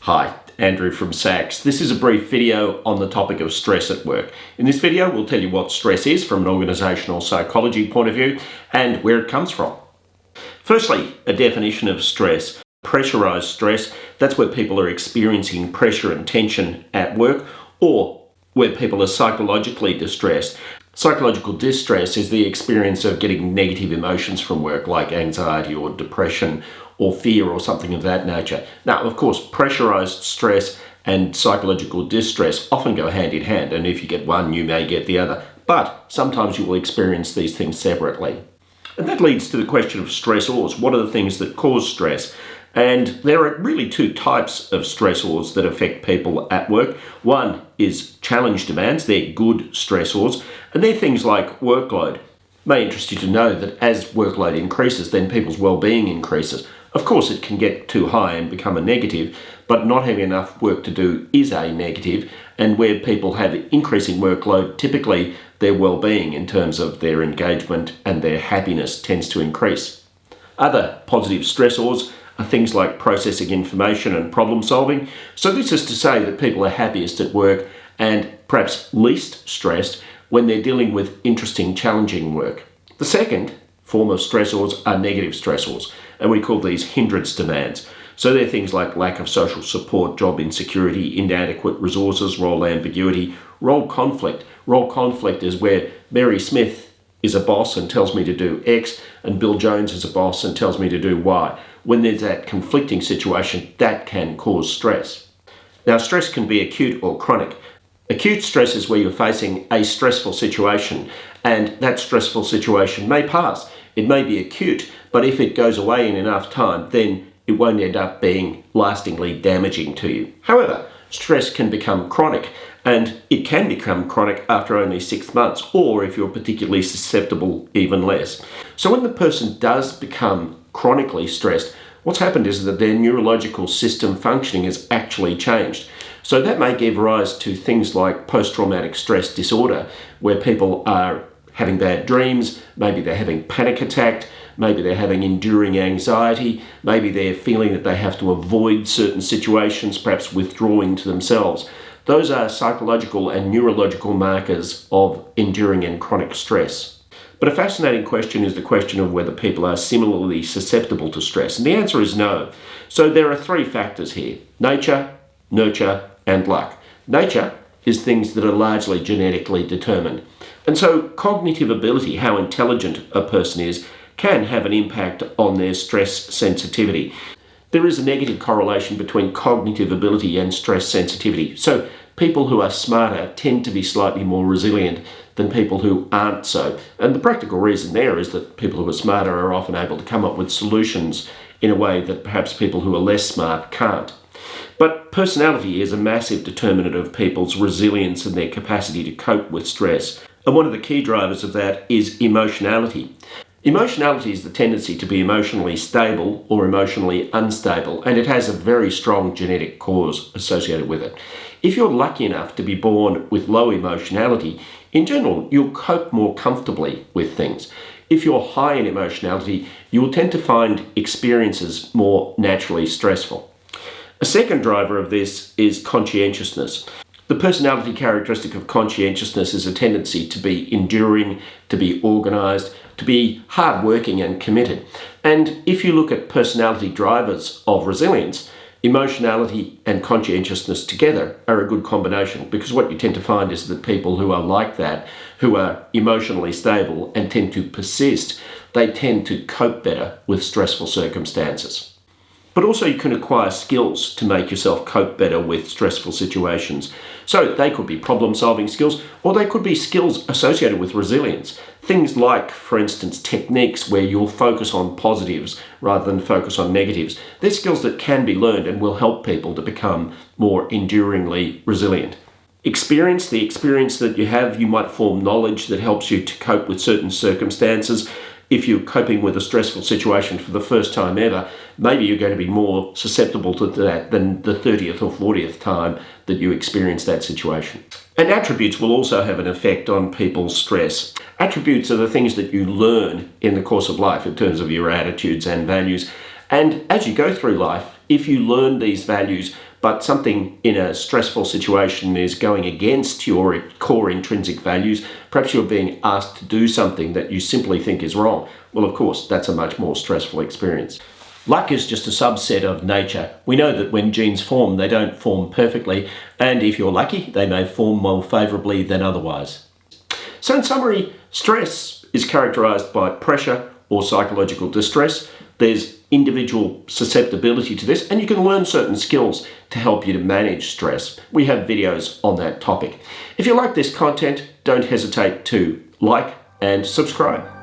Hi, Andrew from SACS. This is a brief video on the topic of stress at work. In this video, we'll tell you what stress is from an organisational psychology point of view and where it comes from. Firstly, a definition of stress. Pressurised stress, that's where people are experiencing pressure and tension at work, or where people are psychologically distressed. Psychological distress is the experience of getting negative emotions from work, like anxiety or depression or fear or something of that nature. Now, of course, pressurised stress and psychological distress often go hand in hand, and if you get one, you may get the other. But sometimes you will experience these things separately. And that leads to the question of stressors. What are the things that cause stress? And there are really two types of stressors that affect people at work. One is challenge demands. They're good stressors, and they're things like workload. It may interest you to know that as workload increases, then people's well-being increases. Of course, it can get too high and become a negative, but not having enough work to do is a negative, and where people have increasing workload, typically their well-being in terms of their engagement and their happiness tends to increase. Other positive stressors are things like processing information and problem solving. So this is to say that people are happiest at work and perhaps least stressed when they're dealing with interesting, challenging work. The second form of stressors are negative stressors, and we call these hindrance demands. So they're things like lack of social support, job insecurity, inadequate resources, role ambiguity, role conflict. Role conflict is where Mary Smith is a boss and tells me to do X, and Bill Jones is a boss and tells me to do Y. When there's that conflicting situation, that can cause stress. Now, stress can be acute or chronic. Acute stress is where you're facing a stressful situation, and that stressful situation may pass. It may be acute, but if it goes away in enough time, then it won't end up being lastingly damaging to you. However, stress can become chronic, and it can become chronic after only 6 months, or if you're particularly susceptible, even less. So when the person does become chronically stressed, what's happened is that their neurological system functioning has actually changed. So that may give rise to things like post-traumatic stress disorder, where people are having bad dreams, maybe they're having panic attack, maybe they're having enduring anxiety, maybe they're feeling that they have to avoid certain situations, perhaps withdrawing to themselves. Those are psychological and neurological markers of enduring and chronic stress. But a fascinating question is the question of whether people are similarly susceptible to stress. And the answer is no. So there are 3 factors here: nature, nurture, and luck. Nature is things that are largely genetically determined. And so cognitive ability, how intelligent a person is, can have an impact on their stress sensitivity. There is a negative correlation between cognitive ability and stress sensitivity. So people who are smarter tend to be slightly more resilient than people who aren't so. And the practical reason there is that people who are smarter are often able to come up with solutions in a way that perhaps people who are less smart can't. But personality is a massive determinant of people's resilience and their capacity to cope with stress. And one of the key drivers of that is emotionality. Emotionality is the tendency to be emotionally stable or emotionally unstable, and it has a very strong genetic cause associated with it. If you're lucky enough to be born with low emotionality, in general, you'll cope more comfortably with things. If you're high in emotionality, you will tend to find experiences more naturally stressful. A second driver of this is conscientiousness. The personality characteristic of conscientiousness is a tendency to be enduring, to be organised, to be hardworking and committed. And if you look at personality drivers of resilience, emotionality and conscientiousness together are a good combination, because what you tend to find is that people who are like that, who are emotionally stable and tend to persist, they tend to cope better with stressful circumstances. But also you can acquire skills to make yourself cope better with stressful situations. So they could be problem-solving skills, or they could be skills associated with resilience. Things like, for instance, techniques where you'll focus on positives rather than focus on negatives. They're skills that can be learned and will help people to become more enduringly resilient. Experience, the experience that you have, you might form knowledge that helps you to cope with certain circumstances. If you're coping with a stressful situation for the first time ever, maybe you're going to be more susceptible to that than the 30th or 40th time that you experience that situation. And attributes will also have an effect on people's stress. Attributes are the things that you learn in the course of life in terms of your attitudes and values. And as you go through life, if you learn these values, but something in a stressful situation is going against your core intrinsic values, perhaps you're being asked to do something that you simply think is wrong, well, of course, that's a much more stressful experience. Luck is just a subset of nature. We know that when genes form, they don't form perfectly, and if you're lucky, they may form more favourably than otherwise. So in summary, stress is characterised by pressure or psychological distress. There's individual susceptibility to this, and you can learn certain skills to help you to manage stress. We have videos on that topic. If you like this content, don't hesitate to like and subscribe.